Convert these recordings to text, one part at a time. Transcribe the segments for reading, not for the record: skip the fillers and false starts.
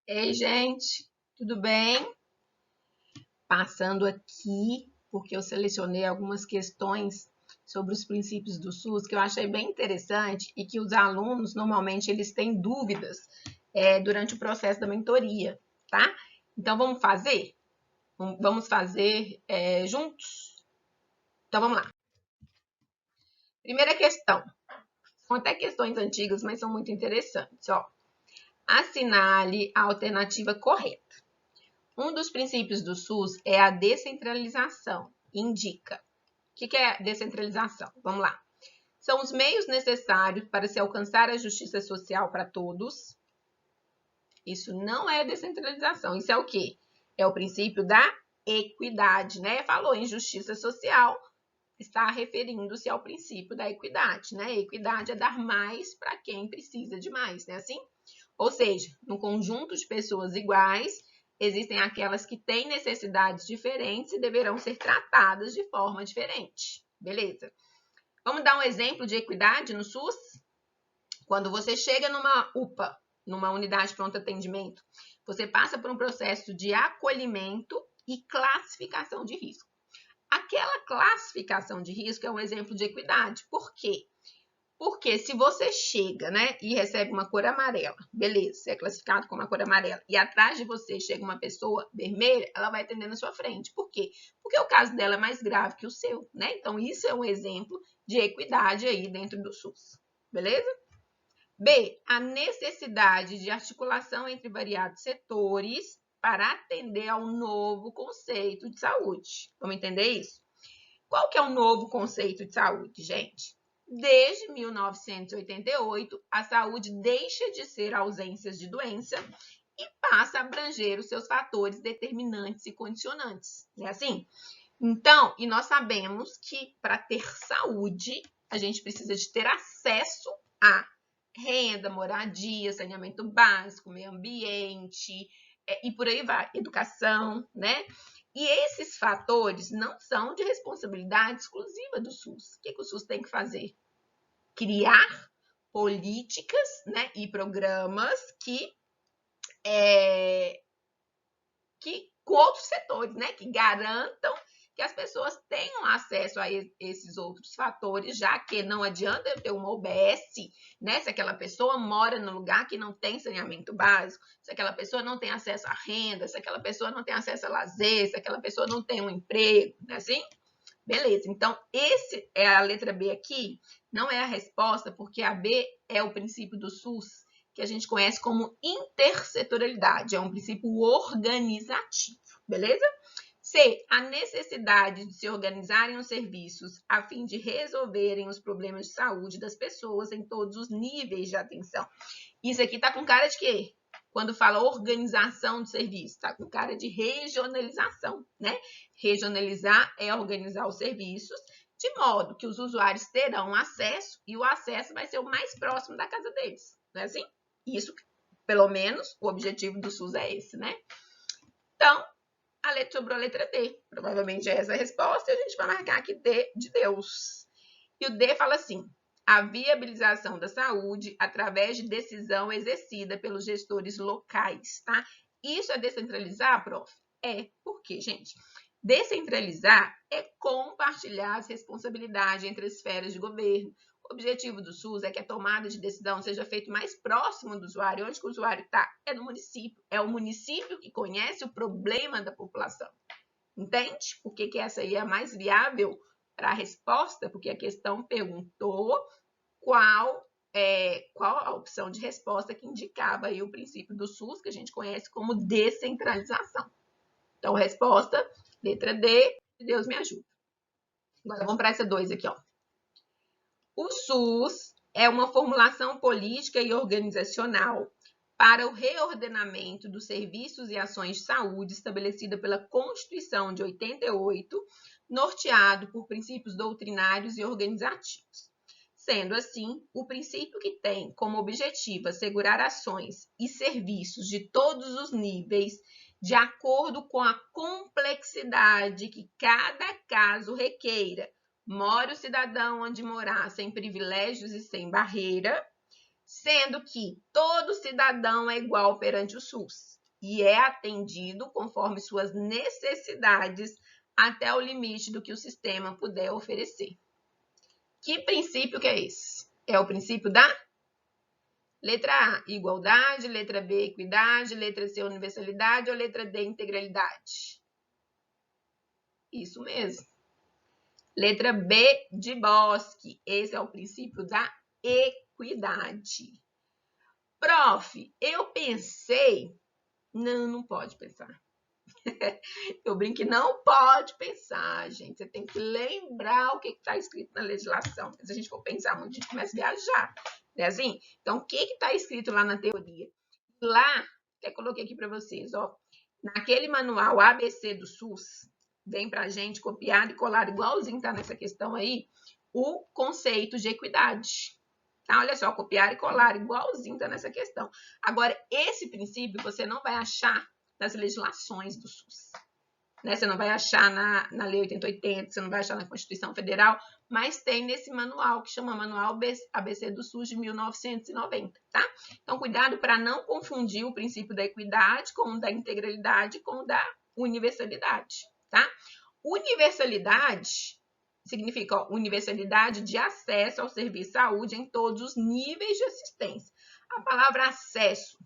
Ei, gente, tudo bem? Passando aqui, porque eu selecionei algumas questões sobre os princípios do SUS que eu achei bem interessante e que os alunos, normalmente, eles têm dúvidas durante o processo da mentoria, tá? Então, vamos fazer? Vamos fazer juntos? Então, vamos lá. Primeira questão. São até questões antigas, mas são muito interessantes, ó. Assinale a alternativa correta. Um dos princípios do SUS é a descentralização. Indica. O que é a descentralização? Vamos lá. São os meios necessários para se alcançar a justiça social para todos. Isso não é descentralização. Isso é o quê? É o princípio da equidade, né? Falou em justiça social, está referindo-se ao princípio da equidade, né? Equidade é dar mais para quem precisa de mais, né? Assim? Ou seja, no conjunto de pessoas iguais, existem aquelas que têm necessidades diferentes e deverão ser tratadas de forma diferente. Beleza. Vamos dar um exemplo de equidade no SUS? Quando você chega numa UPA, numa unidade de pronto atendimento, você passa por um processo de acolhimento e classificação de risco. Aquela classificação de risco é um exemplo de equidade. Por quê? Porque se você chega, né, e recebe uma cor amarela, beleza, você é classificado como uma cor amarela, e atrás de você chega uma pessoa vermelha, ela vai atender na sua frente. Por quê? Porque o caso dela é mais grave que o seu, né? Então, isso é um exemplo de equidade aí dentro do SUS. Beleza? B, a necessidade de articulação entre variados setores para atender ao novo conceito de saúde. Vamos entender isso? Qual que é o novo conceito de saúde, gente? Desde 1988, a saúde deixa de ser ausências de doença e passa a abranger os seus fatores determinantes e condicionantes. Não é assim? Então, e nós sabemos que para ter saúde, a gente precisa de ter acesso a renda, moradia, saneamento básico, meio ambiente, e por aí vai, educação, né? E esses fatores não são de responsabilidade exclusiva do SUS. O que o SUS tem que fazer? Criar políticas, né, e programas que com outros setores, né, que garantam que as pessoas tenham acesso a esses outros fatores, já que não adianta eu ter uma OBS, né, se aquela pessoa mora num lugar que não tem saneamento básico, se aquela pessoa não tem acesso à renda, se aquela pessoa não tem acesso a lazer, se aquela pessoa não tem um emprego, né, assim? Beleza, então esse é a letra B aqui, não é a resposta, porque a B é o princípio do SUS, que a gente conhece como intersetorialidade, é um princípio organizativo, beleza? C, a necessidade de se organizarem os serviços a fim de resolverem os problemas de saúde das pessoas em todos os níveis de atenção. Isso aqui tá com cara de quê? Quando fala organização do serviço, tá com cara de regionalização, né? Regionalizar é organizar os serviços de modo que os usuários terão acesso e o acesso vai ser o mais próximo da casa deles, não é assim? Isso, pelo menos, o objetivo do SUS é esse, né? Então, sobrou a letra D. Provavelmente é essa a resposta e a gente vai marcar aqui D de Deus. E o D fala assim: a viabilização da saúde através de decisão exercida pelos gestores locais, tá? Isso é descentralizar, prof? É. Por quê, gente? Descentralizar é compartilhar as responsabilidades entre as esferas de governo. O objetivo do SUS é que a tomada de decisão seja feita mais próximo do usuário. Onde que o usuário está? É no município. É o município que conhece o problema da população. Entende? Por que essa aí é a mais viável para a resposta? Porque a questão perguntou qual a opção de resposta que indicava aí o princípio do SUS, que a gente conhece como descentralização. Então, resposta, letra D, Deus me ajuda. Agora, vamos para essa 2 aqui, ó. O SUS é uma formulação política e organizacional para o reordenamento dos serviços e ações de saúde estabelecida pela Constituição de 88, norteado por princípios doutrinários e organizativos. Sendo assim, o princípio que tem como objetivo assegurar ações e serviços de todos os níveis, de acordo com a complexidade que cada caso requeira, mora o cidadão onde morar, sem privilégios e sem barreira, sendo que todo cidadão é igual perante o SUS e é atendido conforme suas necessidades até o limite do que o sistema puder oferecer. Que princípio que é esse? É o princípio da letra A, igualdade, letra B, equidade, letra C, universalidade ou letra D, integralidade? Isso mesmo. Letra B de Bosque. Esse é o princípio da equidade. Prof, eu pensei... Não pode pensar. Eu brinco que não pode pensar, gente. Você tem que lembrar o que está escrito na legislação. Se a gente for pensar muito, a gente começa a viajar. Não é assim? Então, o que está escrito lá na teoria? Lá, que eu coloquei aqui para vocês, ó. Naquele manual ABC do SUS, vem para a gente copiado e colado, igualzinho está nessa questão aí, o conceito de equidade. Tá? Olha só, copiar e colar, igualzinho está nessa questão. Agora, esse princípio você não vai achar nas legislações do SUS. Né? Você não vai achar na Lei 8080, você não vai achar na Constituição Federal, mas tem nesse manual, que chama Manual ABC do SUS de 1990, tá? Então, cuidado para não confundir o princípio da equidade com o da integralidade com o da universalidade, tá? Universalidade significa universalidade de acesso ao serviço de saúde em todos os níveis de assistência. A palavra acesso,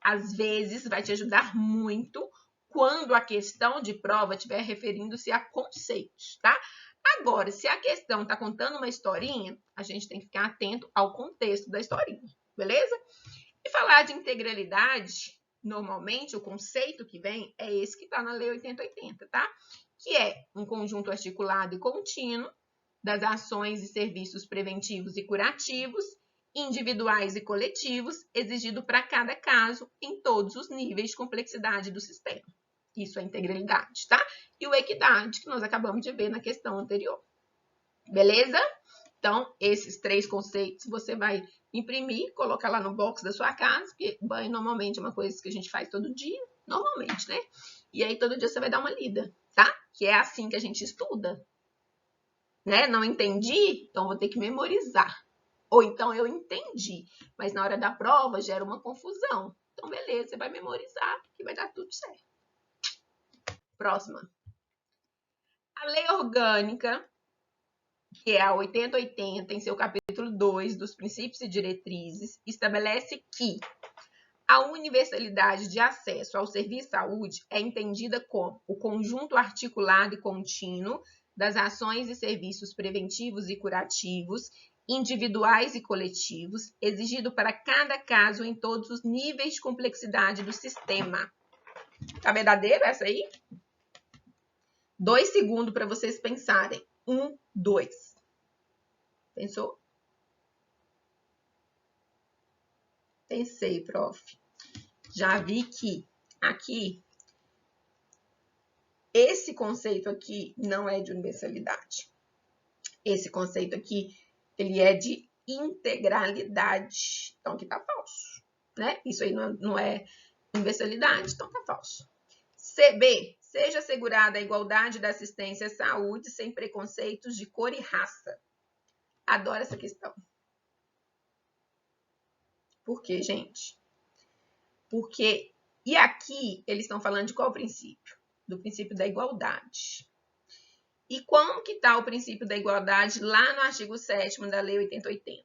às vezes, vai te ajudar muito quando a questão de prova estiver referindo-se a conceitos, tá? Agora, se a questão está contando uma historinha, a gente tem que ficar atento ao contexto da historinha, beleza? E falar de integralidade, normalmente, o conceito que vem é esse que está na Lei 8080, tá? Que é um conjunto articulado e contínuo das ações e serviços preventivos e curativos, individuais e coletivos, exigido para cada caso em todos os níveis de complexidade do sistema. Isso é integralidade, tá? E o equidade, que nós acabamos de ver na questão anterior. Beleza? Então, esses três conceitos você vai imprimir, colocar lá no box da sua casa, porque banho normalmente é uma coisa que a gente faz todo dia, normalmente, né? E aí todo dia você vai dar uma lida, tá? Que é assim que a gente estuda. Né? Não entendi? Então vou ter que memorizar. Ou então eu entendi, mas na hora da prova gera uma confusão. Então, beleza, você vai memorizar que vai dar tudo certo. Próxima. A lei orgânica, que é a 8080, em seu capítulo 2 dos princípios e diretrizes, estabelece que a universalidade de acesso ao serviço de saúde é entendida como o conjunto articulado e contínuo das ações e serviços preventivos e curativos, individuais e coletivos, exigido para cada caso em todos os níveis de complexidade do sistema. Tá verdadeiro essa aí? 2 segundos para vocês pensarem. 1, 2. Pensou? Pensei, prof. Já vi que aqui, esse conceito aqui não é de universalidade. Esse conceito aqui, ele é de integralidade. Então, aqui tá falso, né? Isso aí não é universalidade, então tá falso. CB, seja assegurada a igualdade da assistência à saúde sem preconceitos de cor e raça. Adoro essa questão. Por quê, gente? Porque, e aqui eles estão falando de qual princípio? Do princípio da igualdade. E como que está o princípio da igualdade lá no artigo 7º da Lei 8080?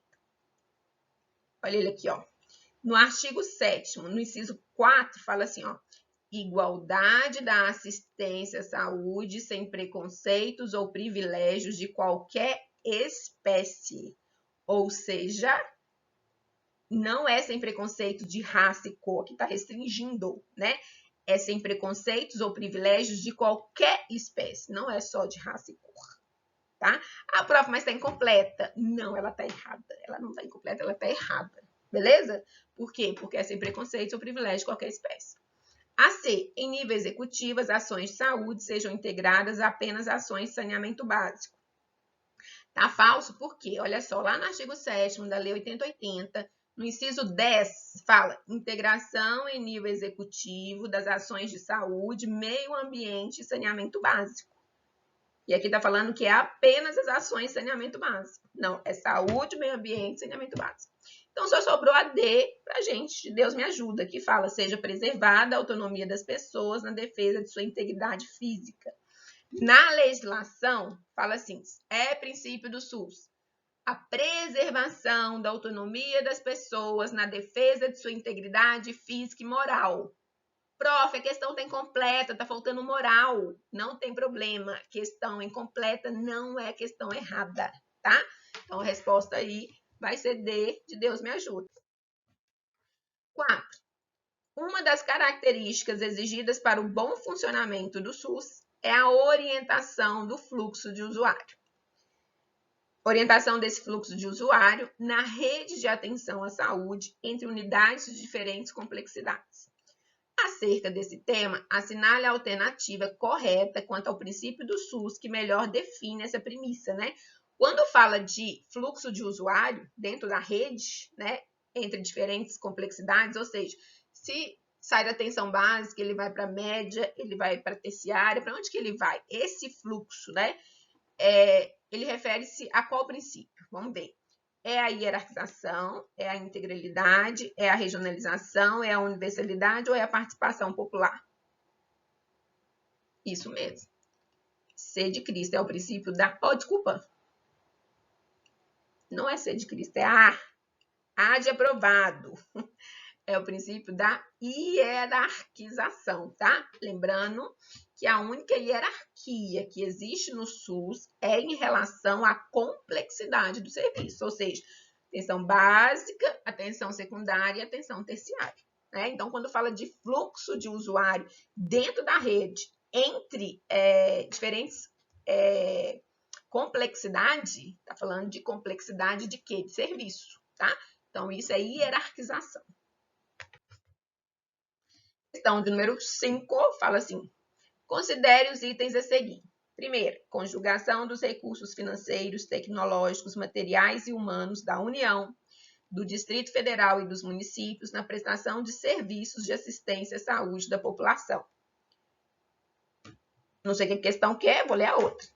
Olha ele aqui, ó. No artigo 7º, no inciso 4, fala assim, ó. Igualdade da assistência à saúde sem preconceitos ou privilégios de qualquer espécie. Ou seja, não é sem preconceito de raça e cor, que está restringindo, né? É sem preconceitos ou privilégios de qualquer espécie, não é só de raça e cor, tá? Ah, prof, mas está incompleta. Não, ela está errada. Ela não está incompleta, ela está errada, beleza? Por quê? Porque é sem preconceitos ou privilégios de qualquer espécie. A C, em nível executivo, as ações de saúde sejam integradas a apenas ações de saneamento básico. Tá falso? Por quê? Olha só, lá no artigo 7º da Lei 8080, no inciso 10, fala integração em nível executivo das ações de saúde, meio ambiente e saneamento básico. E aqui está falando que é apenas as ações de saneamento básico. Não, é saúde, meio ambiente e saneamento básico. Então, só sobrou a D para a gente, Deus me ajuda, que fala, seja preservada a autonomia das pessoas na defesa de sua integridade física. Na legislação, fala assim, é princípio do SUS, a preservação da autonomia das pessoas na defesa de sua integridade física e moral. Prof, a questão está incompleta, está faltando moral. Não tem problema. Questão incompleta não é questão errada, tá? Então, a resposta aí vai ser D, de Deus me ajuda. 4. Uma das características exigidas para o bom funcionamento do SUS é a orientação do fluxo de usuário. Orientação desse fluxo de usuário na rede de atenção à saúde entre unidades de diferentes complexidades. Acerca desse tema, assinale a alternativa correta quanto ao princípio do SUS que melhor define essa premissa, né? Quando fala de fluxo de usuário dentro da rede, né, entre diferentes complexidades, ou seja, se sai da atenção básica, ele vai para a média, ele vai para a terciária, para onde que ele vai? Esse fluxo, né, ele refere-se a qual princípio? Vamos ver. É a hierarquização, é a integralidade, é a regionalização, é a universalidade ou é a participação popular? Isso mesmo. C de Cristo é o princípio da... Oh, desculpa. Não é C de Cristo, é A. A de aprovado. É o princípio da hierarquização, tá? Lembrando que a única hierarquia que existe no SUS é em relação à complexidade do serviço, ou seja, atenção básica, atenção secundária e atenção terciária, né? Então, quando fala de fluxo de usuário dentro da rede, entre diferentes complexidade, está falando de complexidade de quê? De serviço, tá? Então, isso é hierarquização. Questão de número 5 fala assim, considere os itens a seguir. Primeiro, conjugação dos recursos financeiros, tecnológicos, materiais e humanos da União, do Distrito Federal e dos municípios na prestação de serviços de assistência à saúde da população. Não sei o que a questão quer, vou ler a outra.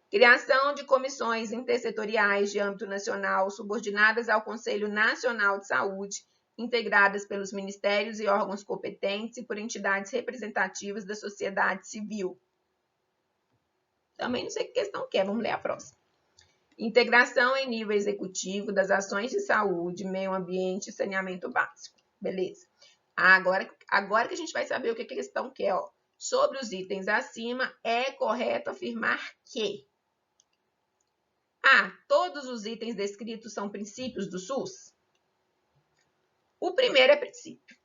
Criação de comissões intersetoriais de âmbito nacional subordinadas ao Conselho Nacional de Saúde, integradas pelos ministérios e órgãos competentes e por entidades representativas da sociedade civil. Também não sei que questão que é, vamos ler a próxima. Integração em nível executivo das ações de saúde, meio ambiente e saneamento básico. Beleza. Agora que a gente vai saber o que a questão quer, ó. Sobre os itens acima, é correto afirmar que A. Todos os itens descritos são princípios do SUS? O primeiro é princípio.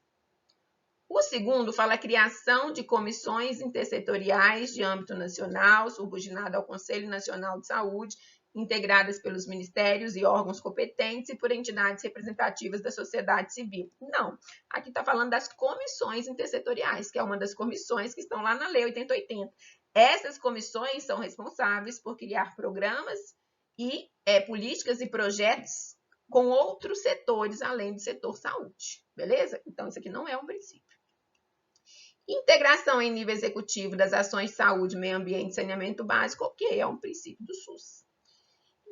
O segundo fala a criação de comissões intersetoriais de âmbito nacional, subordinada ao Conselho Nacional de Saúde, integradas pelos ministérios e órgãos competentes e por entidades representativas da sociedade civil. Não, aqui está falando das comissões intersetoriais, que é uma das comissões que estão lá na Lei 8080. Essas comissões são responsáveis por criar programas e políticas e projetos com outros setores além do setor saúde, beleza? Então, isso aqui não é um princípio. Integração em nível executivo das ações de saúde, meio ambiente e saneamento básico, ok, é um princípio do SUS.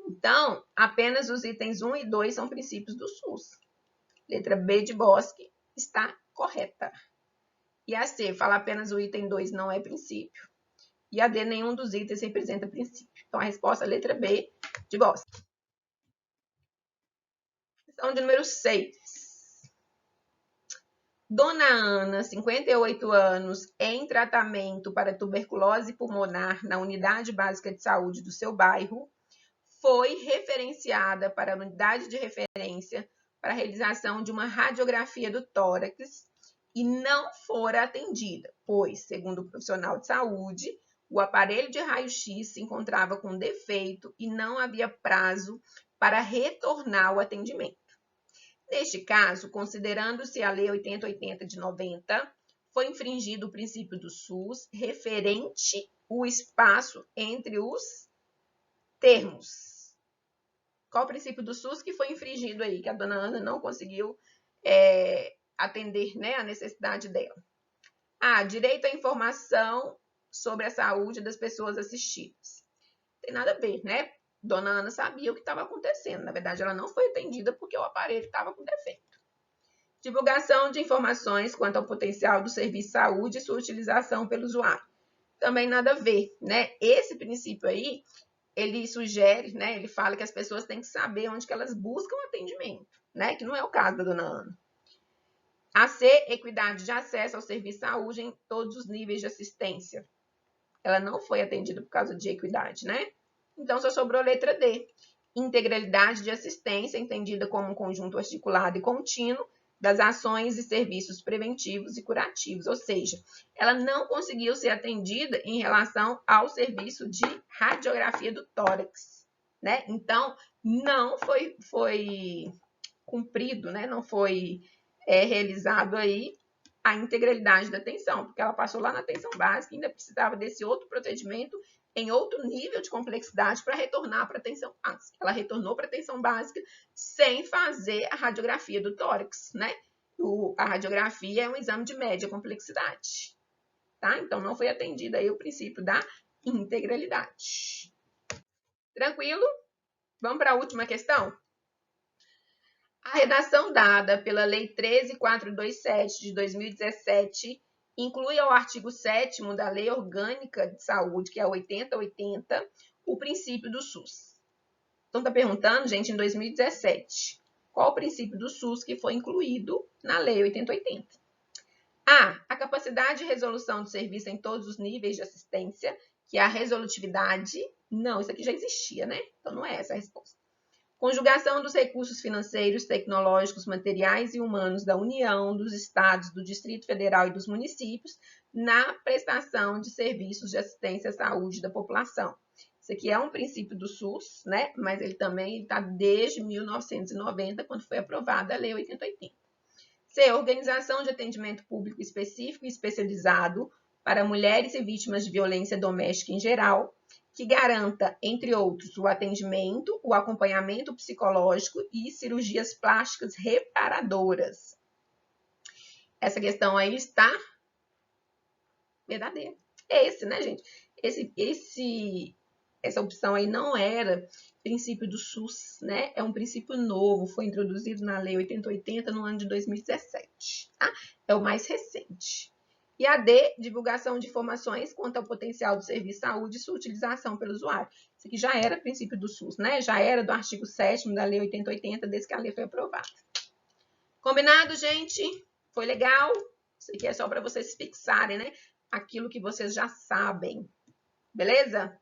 Então, apenas os itens 1 e 2 são princípios do SUS. Letra B de Bosque está correta. E a C, fala apenas o item 2 não é princípio. E a D, nenhum dos itens representa princípio. Então, a resposta é a letra B de Bosque. Questão de número 6. Dona Ana, 58 anos, em tratamento para tuberculose pulmonar na unidade básica de saúde do seu bairro, foi referenciada para a unidade de referência para a realização de uma radiografia do tórax e não fora atendida, pois, segundo o profissional de saúde, o aparelho de raio-x se encontrava com defeito e não havia prazo para retornar ao atendimento. Neste caso, considerando-se a Lei 8080 de 90, foi infringido o princípio do SUS referente o espaço entre os termos. Qual o princípio do SUS que foi infringido aí, que a dona Ana não conseguiu atender, né, a necessidade dela? A. Direito à informação sobre a saúde das pessoas assistidas. Tem nada a ver, né? Dona Ana sabia o que estava acontecendo. Na verdade, ela não foi atendida porque o aparelho estava com defeito. Divulgação de informações quanto ao potencial do serviço de saúde e sua utilização pelo usuário. Também nada a ver, né? Esse princípio aí, ele sugere, né? Ele fala que as pessoas têm que saber onde que elas buscam atendimento, né? Que não é o caso da Dona Ana. A C, equidade de acesso ao serviço de saúde em todos os níveis de assistência. Ela não foi atendida por causa de equidade, né? Então, só sobrou a letra D. Integralidade de assistência, entendida como um conjunto articulado e contínuo das ações e serviços preventivos e curativos, ou seja, ela não conseguiu ser atendida em relação ao serviço de radiografia do tórax, né? Então, não foi cumprido, né? Não foi realizado aí a integralidade da atenção, porque ela passou lá na atenção básica e ainda precisava desse outro procedimento em outro nível de complexidade para retornar para a atenção básica. Ela retornou para a atenção básica sem fazer a radiografia do tórax, né? A radiografia é um exame de média complexidade, tá? Então, não foi atendido aí o princípio da integralidade. Tranquilo? Vamos para a última questão? A redação dada pela Lei 13.427 de 2017 inclui ao artigo 7º da Lei Orgânica de Saúde, que é 8080, o princípio do SUS. Então, está perguntando, gente, em 2017, qual o princípio do SUS que foi incluído na Lei 8080? A capacidade de resolução do serviço em todos os níveis de assistência, que é a resolutividade. Não, isso aqui já existia, né? Então, não é essa a resposta. Conjugação dos recursos financeiros, tecnológicos, materiais e humanos da União, dos Estados, do Distrito Federal e dos municípios na prestação de serviços de assistência à saúde da população. Isso aqui é um princípio do SUS, né? Mas ele também está desde 1990, quando foi aprovada a Lei 8080. C. Organização de atendimento público específico e especializado para mulheres e vítimas de violência doméstica em geral, que garanta, entre outros, o atendimento, o acompanhamento psicológico e cirurgias plásticas reparadoras. Essa questão aí está verdadeira. É esse, né, gente? Essa opção aí não era princípio do SUS, né? É um princípio novo, foi introduzido na Lei 8080 no ano de 2017, tá? É o mais recente. E a D, divulgação de informações quanto ao potencial do serviço de saúde e sua utilização pelo usuário. Isso aqui já era princípio do SUS, né? Já era do artigo 7º da Lei 8080, desde que a lei foi aprovada. Combinado, gente? Foi legal? Isso aqui é só para vocês fixarem, né? Aquilo que vocês já sabem. Beleza?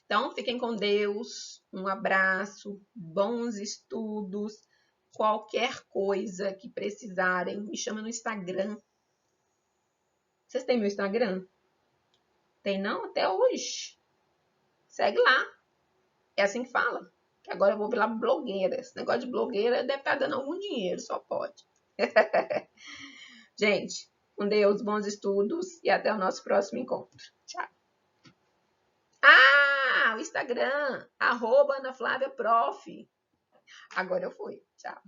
Então, fiquem com Deus. Um abraço, bons estudos. Qualquer coisa que precisarem, me chama no Instagram. Vocês têm meu Instagram? Tem não? Até hoje. Segue lá. É assim que fala. Que agora eu vou virar blogueira. Esse negócio de blogueira deve estar dando algum dinheiro, só pode. Gente, com Deus, bons estudos e até o nosso próximo encontro. Tchau. O Instagram, @AnaFlávia Prof. Agora eu fui. Tchau.